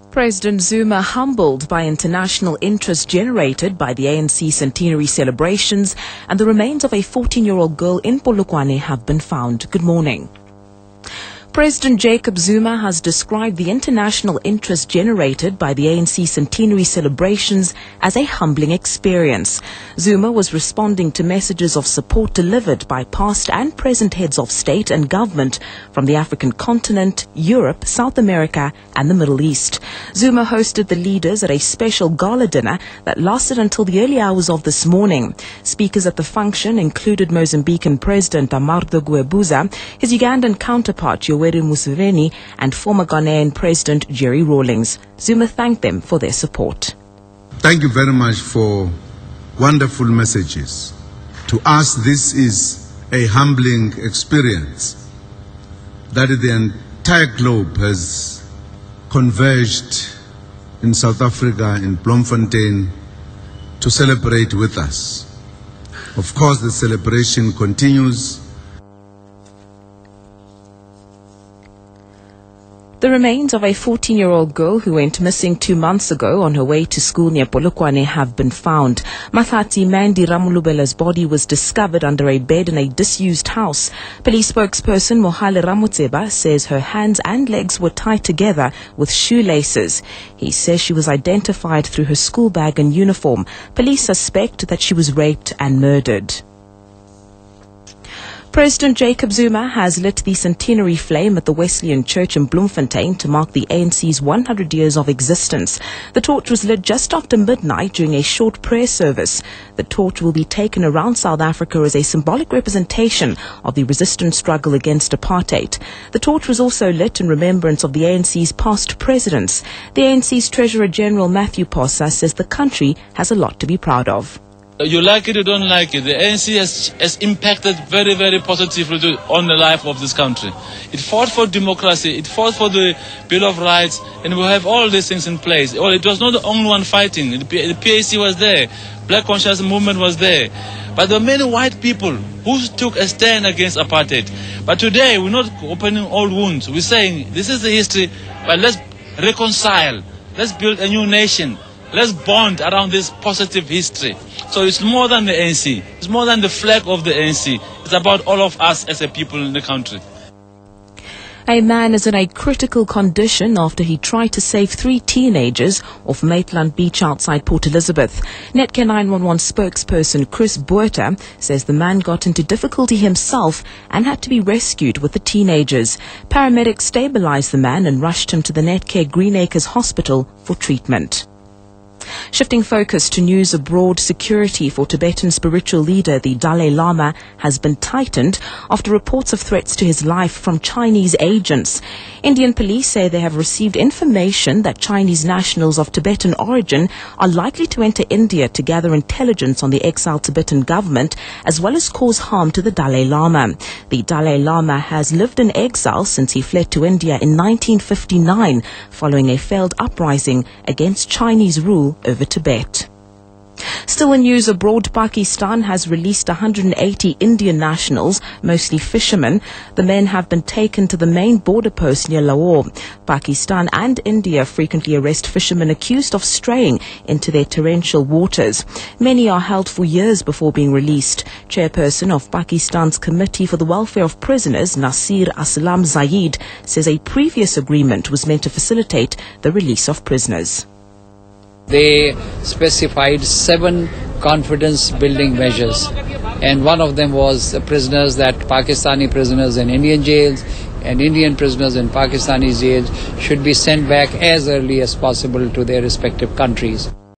President Zuma humbled by international interest generated by the ANC centenary celebrations, and the remains of a 14-year-old girl in Polokwane have been found. Good morning. President Jacob Zuma has described the international interest generated by the ANC centenary celebrations as a humbling experience. Zuma was responding to messages of support delivered by past and present heads of state and government from the African continent, Europe, South America and the Middle East. Zuma hosted the leaders at a special gala dinner that lasted until the early hours of this morning. Speakers at the function included Mozambican President Amardo Guebuza, his Ugandan counterpart Yoweri Museveni and former Ghanaian President Jerry Rawlings. Zuma thanked them for their support. Thank you very much for wonderful messages. To us, this is a humbling experience that the entire globe has converged in South Africa, in Bloemfontein, to celebrate with us. Of course, the celebration continues. The remains of a 14-year-old girl who went missing 2 months ago on her way to school near Polokwane have been found. Mahlati Mandy Ramulubela's body was discovered under a bed in a disused house. Police spokesperson Mohale Ramutseba says her hands and legs were tied together with shoelaces. He says she was identified through her school bag and uniform. Police suspect that she was raped and murdered. President Jacob Zuma has lit the centenary flame at the Wesleyan Church in Bloemfontein to mark the ANC's 100 years of existence. The torch was lit just after midnight during a short prayer service. The torch will be taken around South Africa as a symbolic representation of the resistance struggle against apartheid. The torch was also lit in remembrance of the ANC's past presidents. The ANC's Treasurer General Matthew Posa says the country has a lot to be proud of. You like it or don't like it, the ANC has impacted very, very positively on the life of this country. It fought for democracy, it fought for the Bill of Rights, and we have all these things in place. Well, it was not the only one fighting. The PAC was there, Black Conscious Movement was there. But there were many white people who took a stand against apartheid. But today, we're not opening old wounds. We're saying, this is the history, but let's reconcile. Let's build a new nation. Let's bond around this positive history. So it's more than the ANC. It's more than the flag of the ANC. It's about all of us as a people in the country. A man is in a critical condition after he tried to save 3 teenagers off Maitland Beach outside Port Elizabeth. Netcare 911 spokesperson Chris Buerta says the man got into difficulty himself and had to be rescued with the teenagers. Paramedics stabilized the man and rushed him to the Netcare Green Acres Hospital for treatment. Shifting focus to news abroad, security for Tibetan spiritual leader the Dalai Lama has been tightened after reports of threats to his life from Chinese agents. Indian police say they have received information that Chinese nationals of Tibetan origin are likely to enter India to gather intelligence on the exiled Tibetan government as well as cause harm to the Dalai Lama. The Dalai Lama has lived in exile since he fled to India in 1959 following a failed uprising against Chinese rule over Tibet. Still in news abroad, Pakistan has released 180 Indian nationals, mostly fishermen. The men have been taken to the main border post near Lahore. Pakistan and India frequently arrest fishermen accused of straying into their torrential waters. Many are held for years before being released. Chairperson of Pakistan's Committee for the Welfare of Prisoners, Nasir Aslam Zaid, says a previous agreement was meant to facilitate the release of prisoners. They specified 7 confidence-building measures, and one of them was the prisoners, that Pakistani prisoners in Indian jails and Indian prisoners in Pakistani jails should be sent back as early as possible to their respective countries.